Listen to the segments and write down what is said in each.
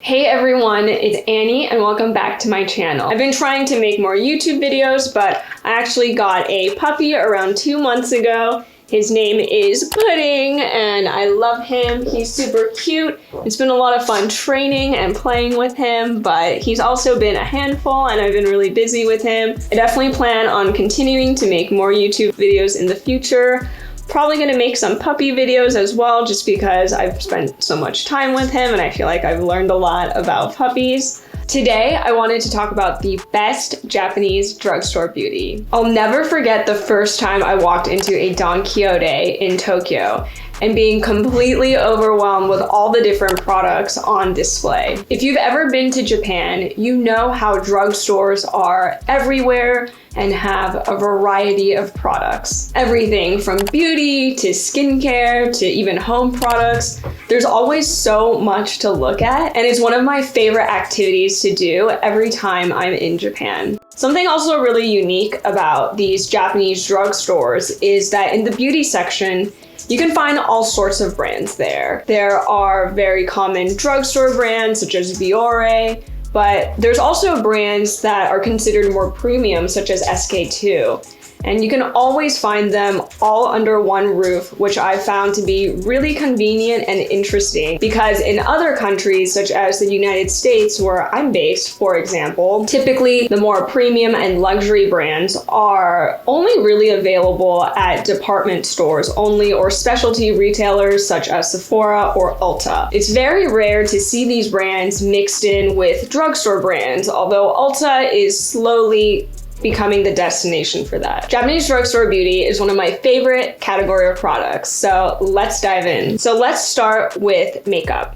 Hey everyone, it's Annie and welcome back to my channel. I've been trying to make more YouTube videos, but I actually got a puppy around 2 months ago. His name is Pudding and I love him. He's super cute. It's been a lot of fun training and playing with him, but he's also been a handful and I've been really busy with him. I definitely plan on continuing to make more YouTube videos in the future. Probably gonna make some puppy videos as well, just because I've spent so much time with him and I feel like I've learned a lot about puppies. Today, I wanted to talk about the best Japanese drugstore beauty. I'll never forget the first time I walked into a Don Quixote in Tokyo and being completely overwhelmed with all the different products on display. If you've ever been to Japan, you know how drugstores are everywhere and have a variety of products. Everything from beauty to skincare to even home products. There's always so much to look at, and it's one of my favorite activities to do every time I'm in Japan. Something also really unique about these Japanese drugstores is that in the beauty section, you can find all sorts of brands there. There are very common drugstore brands such as Biore, but there's also brands that are considered more premium such as SK-II. And you can always find them all under one roof, which I found to be really convenient and interesting because in other countries, such as the United States, where I'm based, for example, typically the more premium and luxury brands are only really available at department stores only or specialty retailers such as Sephora or Ulta. It's very rare to see these brands mixed in with drugstore brands, although Ulta is slowly becoming the destination for that. Japanese drugstore beauty is one of my favorite category of products, so let's dive in. So let's start with makeup.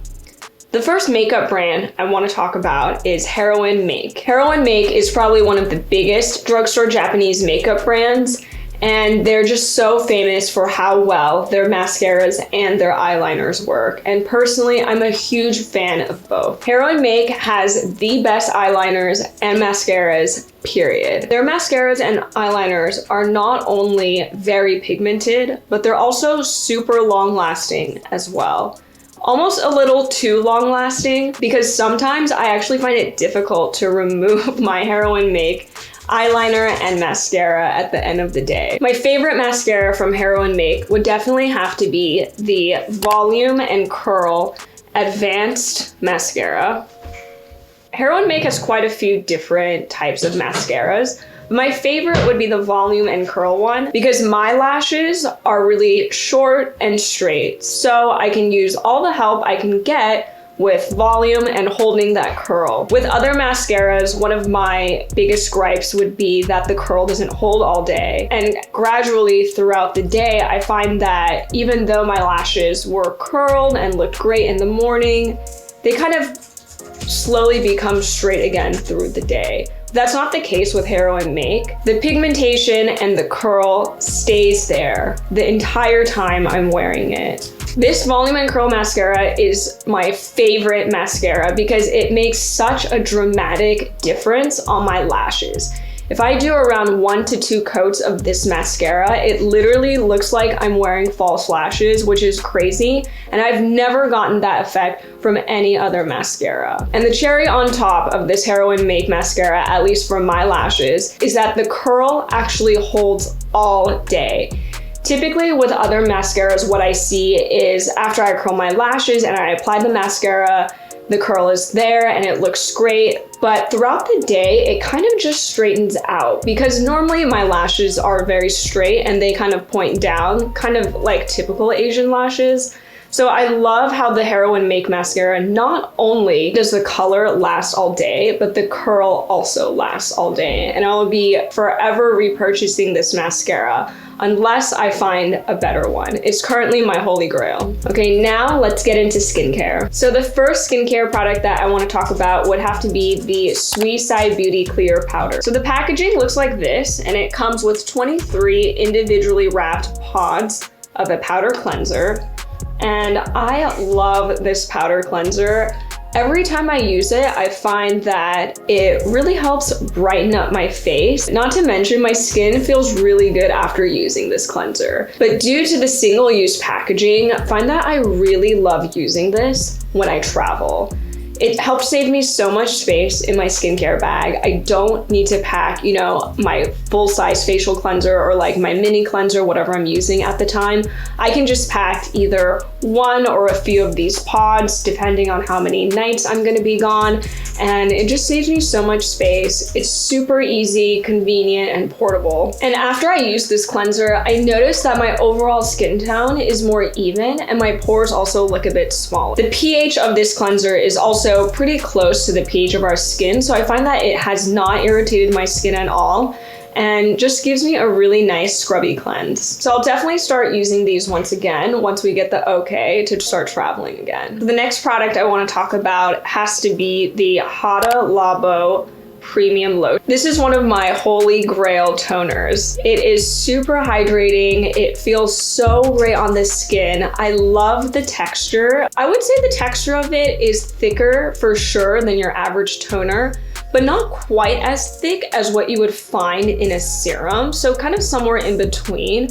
The first makeup brand I want to talk about is Heroine Make. Heroine Make is probably one of the biggest drugstore Japanese makeup brands, and they're just so famous for how well their mascaras and their eyeliners work. And personally, I'm a huge fan of both. Heroine Make has the best eyeliners and mascaras, period. Their mascaras and eyeliners are not only very pigmented, but they're also super long lasting as well. Almost a little too long lasting because sometimes I actually find it difficult to remove my Heroine Make eyeliner and mascara at the end of the day. My favorite mascara from Heroine Make would definitely have to be the Volume and Curl Advanced Mascara. Heroine Make has quite a few different types of mascaras. My favorite would be the Volume and Curl one because my lashes are really short and straight, so I can use all the help I can get with volume and holding that curl. With other mascaras, one of my biggest gripes would be that the curl doesn't hold all day. And gradually throughout the day, I find that even though my lashes were curled and looked great in the morning, they kind of slowly become straight again through the day. That's not the case with Heroine Make. The pigmentation and the curl stays there the entire time I'm wearing it. This Volume and Curl mascara is my favorite mascara because it makes such a dramatic difference on my lashes. If I do around 1 to 2 coats of this mascara, it literally looks like I'm wearing false lashes, which is crazy, and I've never gotten that effect from any other mascara. And the cherry on top of this Heroine Make mascara, at least for my lashes, is that the curl actually holds all day. Typically with other mascaras, what I see is after I curl my lashes and I apply the mascara, the curl is there and it looks great, but throughout the day, it kind of just straightens out because normally my lashes are very straight and they kind of point down, kind of like typical Asian lashes. So I love how the Heroine Make mascara, not only does the color last all day, but the curl also lasts all day. And I'll be forever repurchasing this mascara unless I find a better one. It's currently my holy grail. Okay, now let's get into skincare. So the first skincare product that I want to talk about would have to be the Suisai Beauty Clear Powder. So the packaging looks like this, and it comes with 23 individually wrapped pods of a powder cleanser. And I love this powder cleanser. Every time I use it, I find that it really helps brighten up my face. Not to mention, my skin feels really good after using this cleanser. But due to the single-use packaging, I find that I really love using this when I travel. It helped save me so much space in my skincare bag. I don't need to pack, you know, my full-size facial cleanser or like my mini cleanser, whatever I'm using at the time. I can just pack either one or a few of these pods, depending on how many nights I'm gonna be gone. And it just saves me so much space. It's super easy, convenient, and portable. And after I use this cleanser, I noticed that my overall skin tone is more even and my pores also look a bit smaller. The pH of this cleanser is also pretty close to the pH of our skin, so I find that it has not irritated my skin at all and just gives me a really nice scrubby cleanse. So I'll definitely start using these once we get the okay to start traveling again. The next product I want to talk about has to be the Hada Labo Premium Lotion. This is one of my holy grail toners. It is super hydrating. It feels so great on the skin. I love the texture. I would say the texture of it is thicker for sure than your average toner, but not quite as thick as what you would find in a serum. So kind of somewhere in between.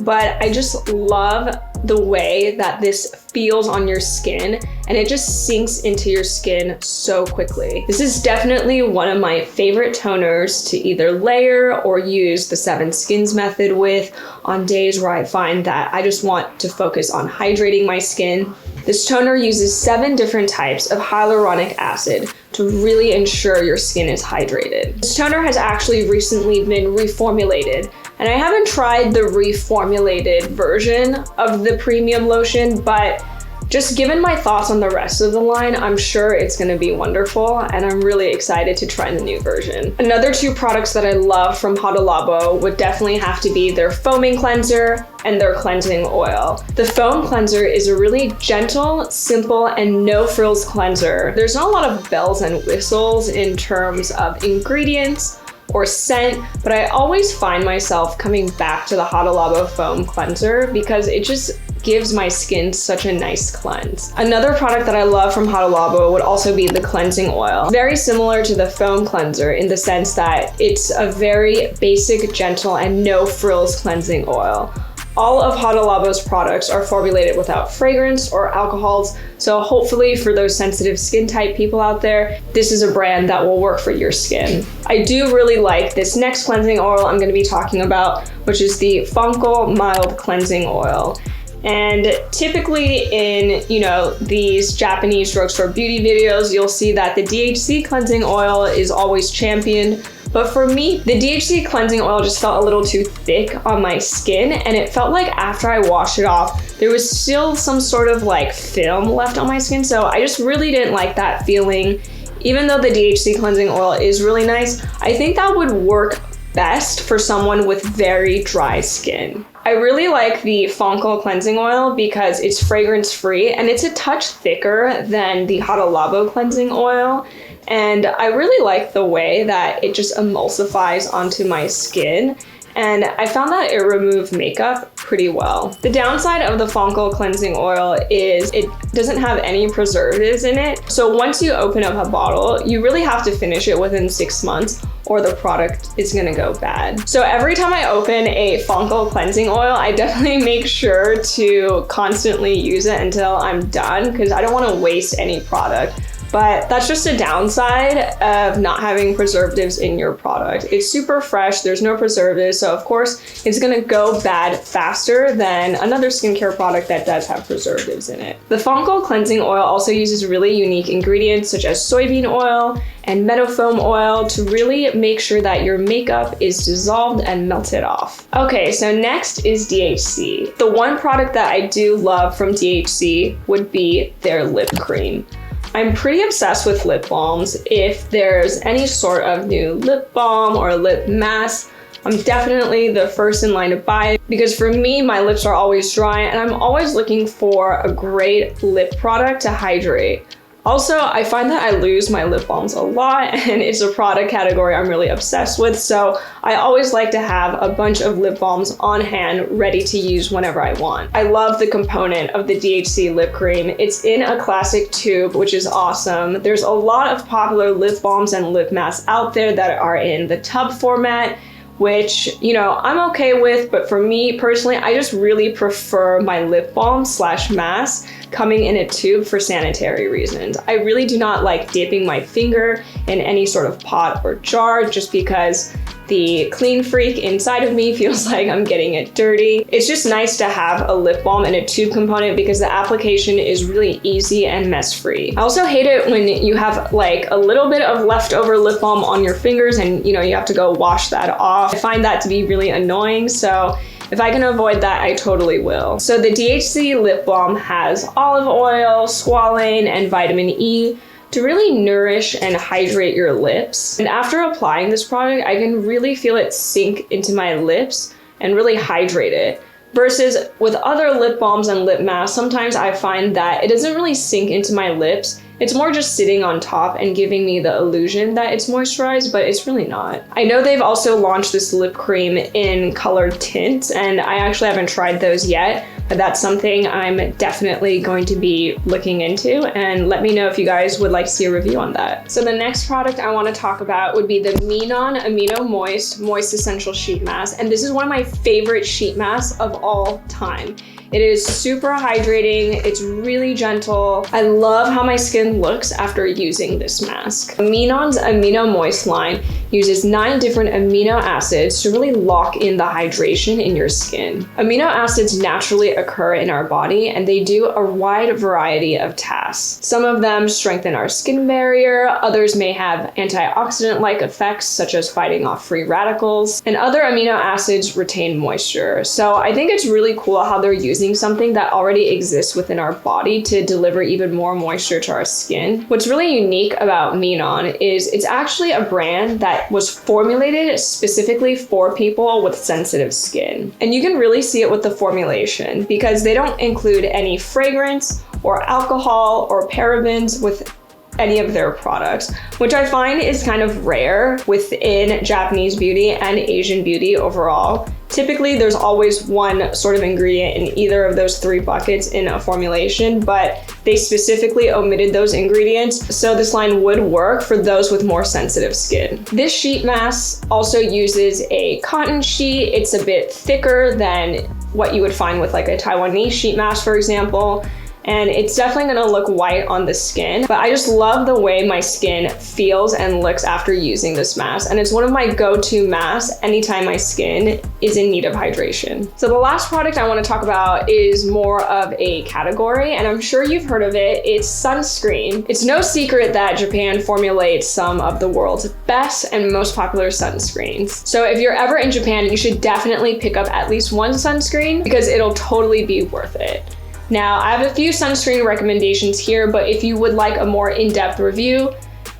But I just love the way that this feels on your skin and it just sinks into your skin so quickly. This is definitely one of my favorite toners to either layer or use the 7 skins method with on days where I find that I just want to focus on hydrating my skin. This toner uses 7 different types of hyaluronic acid to really ensure your skin is hydrated. This toner has actually recently been reformulated, and I haven't tried the reformulated version of the premium lotion, but just given my thoughts on the rest of the line, I'm sure it's gonna be wonderful, and I'm really excited to try the new version. Another 2 products that I love from Hada Labo would definitely have to be their foaming cleanser and their cleansing oil. The foam cleanser is a really gentle, simple, and no frills cleanser. There's not a lot of bells and whistles in terms of ingredients or scent, but I always find myself coming back to the Hada Labo foam cleanser because it just gives my skin such a nice cleanse. Another product that I love from Hada Labo would also be the cleansing oil. Very similar to the foam cleanser in the sense that it's a very basic, gentle, and no frills cleansing oil. All of Hada Labo's products are formulated without fragrance or alcohols, so hopefully for those sensitive skin type people out there, this is a brand that will work for your skin. I do really like this next cleansing oil I'm going to be talking about, which is the FANCL Mild Cleansing Oil. And typically in, you know, these Japanese drugstore beauty videos, you'll see that the DHC cleansing oil is always championed. But for me, the DHC cleansing oil just felt a little too thick on my skin, and it felt like after I washed it off, there was still some sort of like film left on my skin. So I just really didn't like that feeling. Even though the DHC cleansing oil is really nice, I think that would work best for someone with very dry skin. I really like the FANCL cleansing oil because it's fragrance free and it's a touch thicker than the Hada Labo cleansing oil. And I really like the way that it just emulsifies onto my skin. And I found that it removed makeup pretty well. The downside of the FANCL cleansing oil is it doesn't have any preservatives in it. So once you open up a bottle, you really have to finish it within 6 months or the product is gonna go bad. So every time I open a FANCL cleansing oil, I definitely make sure to constantly use it until I'm done because I don't wanna waste any product. But that's just a downside of not having preservatives in your product. It's super fresh, there's no preservatives, so of course it's gonna go bad faster than another skincare product that does have preservatives in it. The FANCL cleansing oil also uses really unique ingredients such as soybean oil and meadow foam oil to really make sure that your makeup is dissolved and melted off. Okay, so next is DHC. The one product that I do love from DHC would be their lip cream. I'm pretty obsessed with lip balms. If there's any sort of new lip balm or lip mask, I'm definitely the first in line to buy it because for me, my lips are always dry and I'm always looking for a great lip product to hydrate. Also, I find that I lose my lip balms a lot and it's a product category I'm really obsessed with, so I always like to have a bunch of lip balms on hand ready to use whenever I want. I love the component of the DHC lip cream. It's in a classic tube, which is awesome. There's a lot of popular lip balms and lip masks out there that are in the tub format, which, you know, I'm okay with, but for me personally, I just really prefer my lip balm slash mask coming in a tube for sanitary reasons. I really do not like dipping my finger in any sort of pot or jar just because the clean freak inside of me feels like I'm getting it dirty. It's just nice to have a lip balm in a tube component because the application is really easy and mess-free. I also hate it when you have like a little bit of leftover lip balm on your fingers and, you know, you have to go wash that off. I find that to be really annoying, so if I can avoid that, I totally will. So the DHC lip balm has olive oil, squalane, and vitamin E to really nourish and hydrate your lips. And after applying this product, I can really feel it sink into my lips and really hydrate it. Versus with other lip balms and lip masks, sometimes I find that it doesn't really sink into my lips. It's more just sitting on top and giving me the illusion that it's moisturized, but it's really not. I know they've also launched this lip cream in colored tints, and I actually haven't tried those yet, but that's something I'm definitely going to be looking into, and let me know if you guys would like to see a review on that. So the next product I want to talk about would be the Minon Amino Moist Essential Sheet Mask, and this is one of my favorite sheet masks of all time. It is super hydrating, it's really gentle. I love how my skin looks after using this mask. Minon's Amino Moist line uses 9 different amino acids to really lock in the hydration in your skin. Amino acids naturally occur in our body and they do a wide variety of tasks. Some of them strengthen our skin barrier, others may have antioxidant-like effects such as fighting off free radicals, and other amino acids retain moisture. So I think it's really cool how they're using something that already exists within our body to deliver even more moisture to our skin. What's really unique about Minon is it's actually a brand that was formulated specifically for people with sensitive skin. And you can really see it with the formulation because they don't include any fragrance or alcohol or parabens with any of their products, which I find is kind of rare within Japanese beauty and Asian beauty overall. Typically, there's always one sort of ingredient in either of those 3 buckets in a formulation, but they specifically omitted those ingredients, so this line would work for those with more sensitive skin. This sheet mask also uses a cotton sheet. It's a bit thicker than what you would find with like a Taiwanese sheet mask, for example. And it's definitely gonna look white on the skin, but I just love the way my skin feels and looks after using this mask. And it's one of my go-to masks anytime my skin is in need of hydration. So the last product I wanna talk about is more of a category, and I'm sure you've heard of it. It's sunscreen. It's no secret that Japan formulates some of the world's best and most popular sunscreens. So if you're ever in Japan, you should definitely pick up at least one sunscreen because it'll totally be worth it. Now, I have a few sunscreen recommendations here, but if you would like a more in-depth review,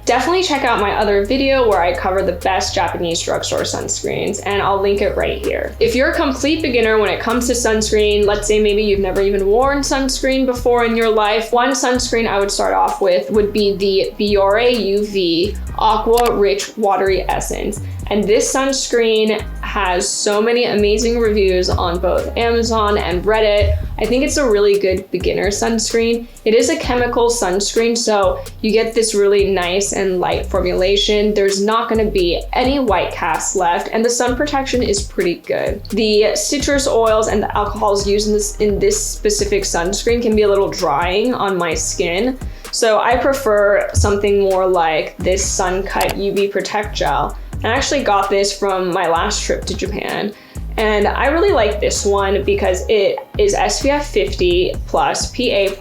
definitely check out my other video where I cover the best Japanese drugstore sunscreens, and I'll link it right here. If you're a complete beginner when it comes to sunscreen, let's say maybe you've never even worn sunscreen before in your life, one sunscreen I would start off with would be the Biore UV Aqua Rich Watery Essence. And this sunscreen has so many amazing reviews on both Amazon and Reddit. I think it's a really good beginner sunscreen. It is a chemical sunscreen, so you get this really nice and light formulation. There's not gonna be any white cast left, and the sun protection is pretty good. The citrus oils and the alcohols used in this specific sunscreen can be a little drying on my skin. So I prefer something more like this Suncut UV Protect Gel. I actually got this from my last trip to Japan, and I really like this one because it is SPF 50 plus, PA++++,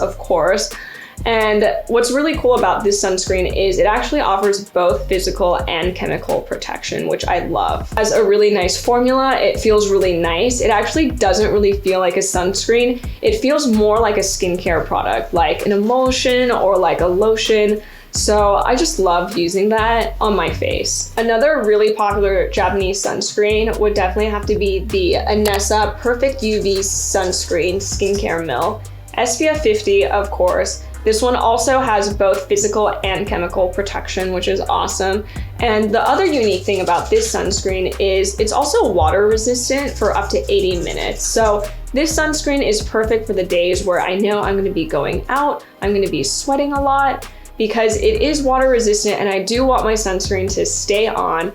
of course. And what's really cool about this sunscreen is it actually offers both physical and chemical protection, which I love. It has a really nice formula. It feels really nice. It actually doesn't really feel like a sunscreen. It feels more like a skincare product, like an emulsion or like a lotion. So I just love using that on my face. Another really popular Japanese sunscreen would definitely have to be the Anessa Perfect UV Sunscreen Skincare Milk. SPF 50, of course. This one also has both physical and chemical protection, which is awesome. And the other unique thing about this sunscreen is it's also water resistant for up to 80 minutes. So this sunscreen is perfect for the days where I know I'm gonna be going out, I'm gonna be sweating a lot, because it is water resistant and I do want my sunscreen to stay on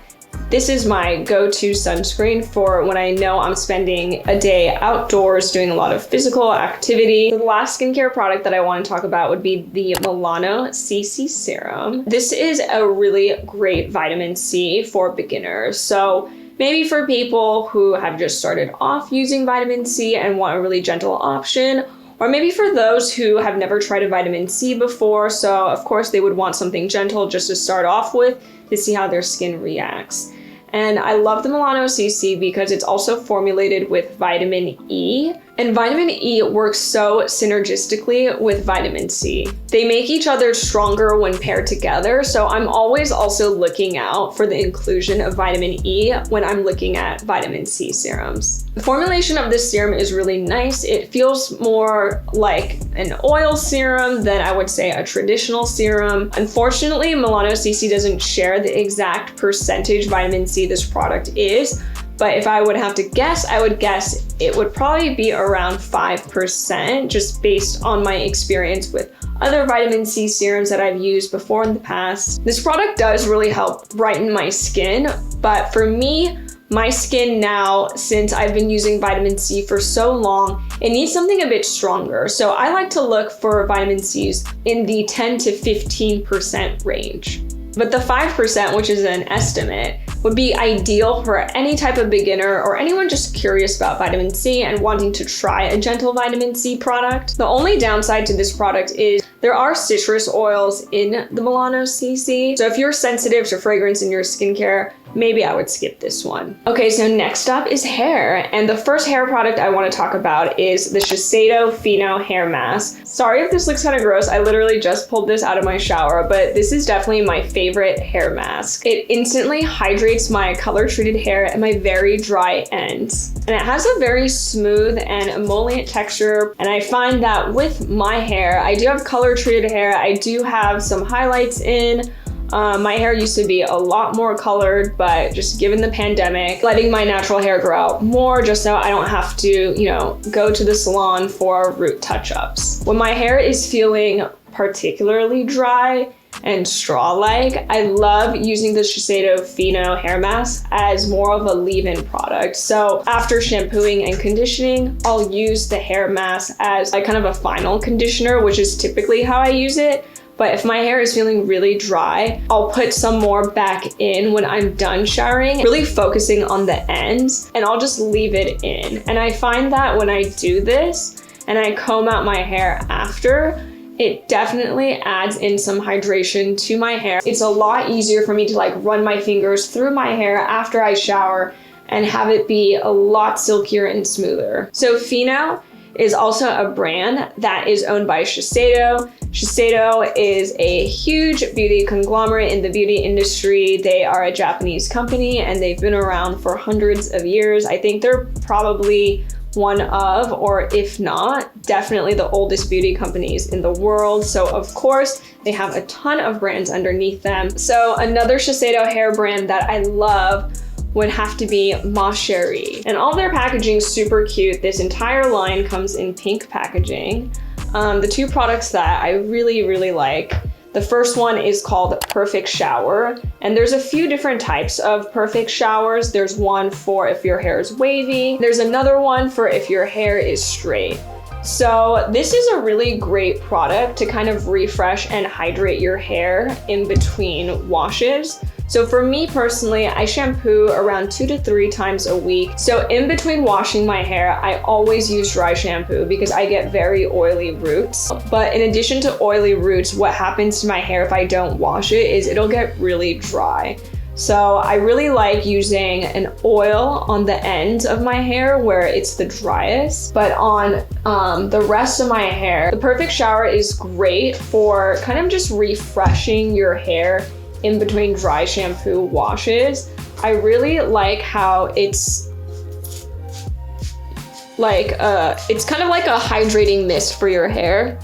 This is my go-to sunscreen for when I know I'm spending a day outdoors doing a lot of physical activity. The last skincare product that I want to talk about would be the Melano CC Serum. This is a really great vitamin C for beginners. So maybe for people who have just started off using vitamin C and want a really gentle option, or maybe for those who have never tried a vitamin C before, so of course they would want something gentle just to start off with to see how their skin reacts. And I love the Melano CC because it's also formulated with vitamin E. And vitamin E works so synergistically with vitamin C. They make each other stronger when paired together, so I'm always also looking out for the inclusion of vitamin E when I'm looking at vitamin C serums. The formulation of this serum is really nice. It feels more like an oil serum than I would say a traditional serum. Unfortunately, Melano CC doesn't share the exact percentage vitamin C this product is, but if I would have to guess, I would guess it would probably be around 5% just based on my experience with other vitamin C serums that I've used before in the past. This product does really help brighten my skin, but for me, my skin now, since I've been using vitamin C for so long, it needs something a bit stronger. So I like to look for vitamin C's in the 10 to 15% range. But the 5%, which is an estimate, would be ideal for any type of beginner or anyone just curious about vitamin C and wanting to try a gentle vitamin C product. The only downside to this product is there are citrus oils in the Melano CC. So if you're sensitive to fragrance in your skincare, maybe I would skip this one. Okay, so next up is hair. And the first hair product I want to talk about is the Shiseido Fino hair mask. Sorry if this looks kind of gross. I literally just pulled this out of my shower, but this is definitely my favorite hair mask. It instantly hydrates my color-treated hair at my very dry ends. And it has a very smooth and emollient texture. And I find that with my hair, I do have color-treated hair. I do have some highlights in. My hair used to be a lot more colored, but just given the pandemic, letting my natural hair grow out more just so I don't have to, go to the salon for root touch-ups. When my hair is feeling particularly dry and straw-like, I love using the Shiseido Fino hair mask as more of a leave-in product. So after shampooing and conditioning, I'll use the hair mask as like kind of a final conditioner, which is typically how I use it. But if my hair is feeling really dry, I'll put some more back in when I'm done showering, really focusing on the ends, and I'll just leave it in. And I find that when I do this and I comb out my hair after, it definitely adds in some hydration to my hair. It's a lot easier for me to like run my fingers through my hair after I shower and have it be a lot silkier and smoother. So Fino is also a brand that is owned by Shiseido. Shiseido is a huge beauty conglomerate in the beauty industry. They are a Japanese company and they've been around for hundreds of years. I think they're probably one of, or if not, definitely the oldest beauty companies in the world. So of course, they have a ton of brands underneath them. So another Shiseido hair brand that I love would have to be Cherie. And all their packaging is super cute. This entire line comes in pink packaging. The two products that I really, really like, the first one is called Perfect Shower. And there's a few different types of Perfect Showers. There's one for if your hair is wavy. There's another one for if your hair is straight. So this is a really great product to kind of refresh and hydrate your hair in between washes. So for me personally, I shampoo around 2 to 3 times a week. So in between washing my hair, I always use dry shampoo because I get very oily roots. But in addition to oily roots, what happens to my hair if I don't wash it is it'll get really dry. So I really like using an oil on the ends of my hair where it's the driest, but on the rest of my hair, the Perfect Shower is great for kind of just refreshing your hair in between dry shampoo washes. I really like how it's like it's kind of like a hydrating mist for your hair.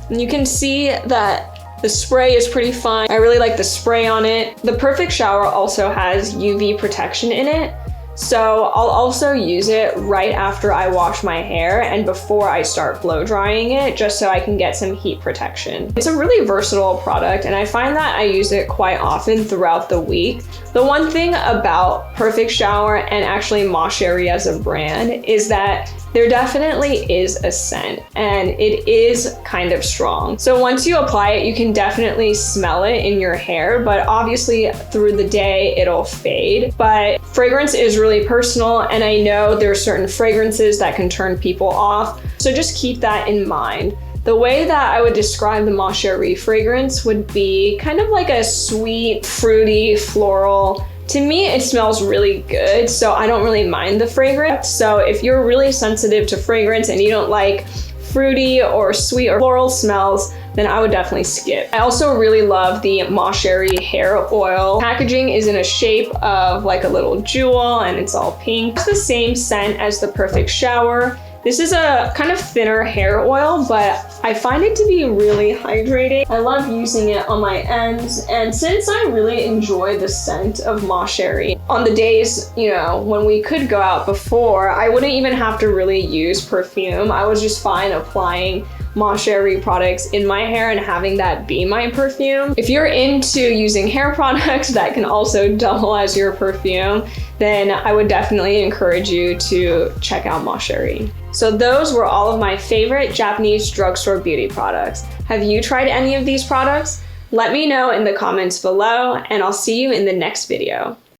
And you can see that the spray is pretty fine. I really like the spray on it. The Perfect Shower also has UV protection in it. So I'll also use it right after I wash my hair and before I start blow drying it, just so I can get some heat protection. It's a really versatile product and I find that I use it quite often throughout the week. The one thing about Perfect Shower and actually Cherie as a brand is that there definitely is a scent and it is kind of strong. So once you apply it, you can definitely smell it in your hair, but obviously through the day it'll fade. But fragrance is really personal and I know there are certain fragrances that can turn people off. So just keep that in mind. The way that I would describe the Cherie fragrance would be kind of like a sweet, fruity, floral. To me, it smells really good, so I don't really mind the fragrance. So if you're really sensitive to fragrance and you don't like fruity or sweet or floral smells, then I would definitely skip. I also really love the Cherie hair oil. Packaging is in a shape of like a little jewel and it's all pink. It's the same scent as the Perfect Shower. This is a kind of thinner hair oil, but I find it to be really hydrating. I love using it on my ends, and since I really enjoy the scent of Cherie, on the days, you know, when we could go out before, I wouldn't even have to really use perfume. I was just fine applying Cherie products in my hair and having that be my perfume. If you're into using hair products that can also double as your perfume, then I would definitely encourage you to check out Cherie. So those were all of my favorite Japanese drugstore beauty products. Have you tried any of these products? Let me know in the comments below, and I'll see you in the next video.